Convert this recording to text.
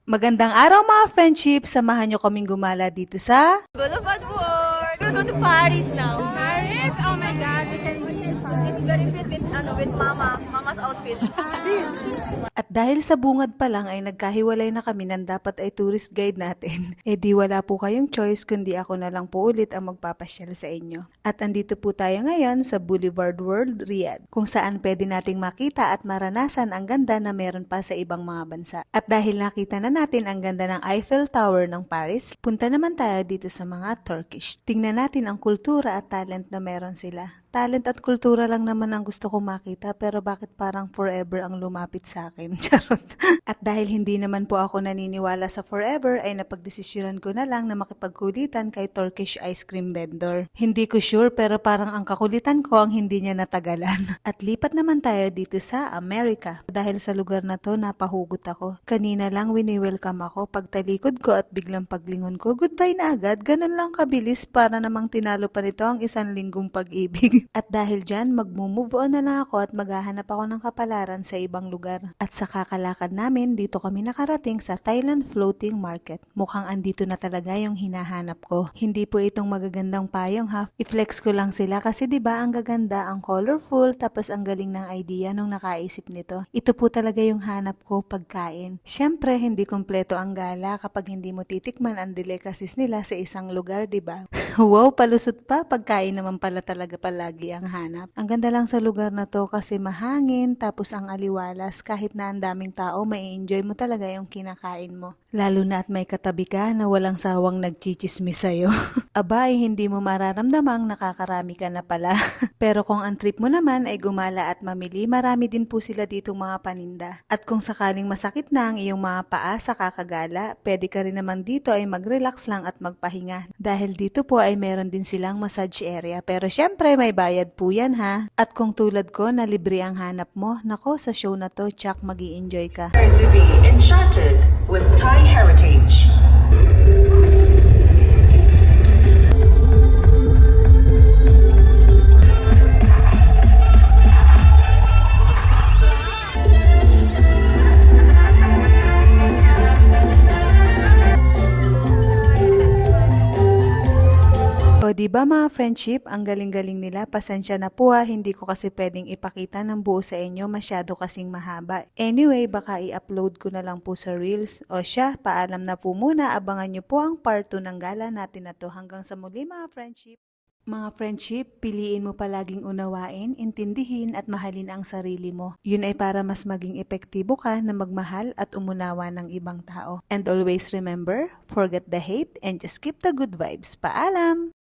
Magandang araw mga friendship! Samahan nyo kaming gumala dito sa Boulevard World. We'll go to Paris now. Paris? Oh my God, we can It's very fit with Mama's outfit. at dahil sa bungad pa lang ay nagkahiwalay na kami ng dapat ay tourist guide natin. E di wala po kayong choice kundi ako na lang po ulit ang magpapasyal sa inyo. At andito po tayo ngayon sa Boulevard World, Riyadh, kung saan pwede nating makita at maranasan ang ganda na meron pa sa ibang mga bansa. At dahil nakita na natin ang ganda ng Eiffel Tower ng Paris, punta naman tayo dito sa mga Turkish. Tingnan natin ang kultura at talent na meron sila. Talent at kultura lang naman ang gusto kong makita pero bakit parang forever ang lumapit sa akin? Charot. At dahil hindi naman po ako naniniwala sa forever ay napagdesisyonan ko na lang na makipagkulitan kay Turkish ice cream vendor. Hindi ko sure pero parang ang kakulitan ko ang hindi niya natagalan. At lipat naman tayo dito sa America. Dahil sa lugar na to napahugot ako. Kanina lang wini-welcome ako pagtalikod ko at biglang paglingon ko goodbye na agad. Ganun lang kabilis para namang tinalo pa nito ang 1 linggong pag-ibig. At dahil dyan, magmo-move on na lang ako at maghahanap ako ng kapalaran sa ibang lugar. At sa kakalakad namin, dito kami nakarating sa Thailand Floating Market. Mukhang andito na talaga yung hinahanap ko. Hindi po itong magagandang payong ha. I-flex ko lang sila kasi 'di ba ang gaganda, ang colorful, tapos ang galing ng idea nung nakaisip nito. Ito po talaga yung hanap ko pagkain. Syempre, hindi kompleto ang gala kapag hindi mo titikman ang delicacies nila sa isang lugar, 'di ba? Wow, palusot pa. Pagkain naman pala talaga palagi ang hanap. Ang ganda lang sa lugar na to kasi mahangin tapos ang aliwalas. Kahit na ang daming tao, mai-enjoy mo talaga yung kinakain mo. Lalo na at may katabi ka na walang sawang nagchichismis sa'yo. Abay, hindi mo mararamdamang nakakarami ka na pala. Pero kung ang trip mo naman ay gumala at mamili, marami din po sila ditong mga paninda. At kung sakaling masakit na ang iyong mga paa sa kakagala, pwede ka rin naman dito ay mag-relax lang at magpahinga. Dahil dito po ay meron din silang massage area. Pero syempre may bayad po yan ha. At kung tulad ko na libre ang hanap mo, nako sa show na to, tsak mag-i-enjoy ka. To be enchanted with Thai heritage. O diba mga friendship, ang galing-galing nila, pasensya na po ha, hindi ko kasi pwedeng ipakita ng buo sa inyo, masyado kasing mahaba. Anyway, baka i-upload ko na lang po sa Reels. O siya, paalam na po muna, abangan nyo po ang part 2 ng gala natin na to. Hanggang sa muli mga friendship. Mga friendship, piliin mo palaging unawain, intindihin at mahalin ang sarili mo. Yun ay para mas maging epektibo ka na magmahal at umunawa ng ibang tao. And always remember, forget the hate and just keep the good vibes. Paalam!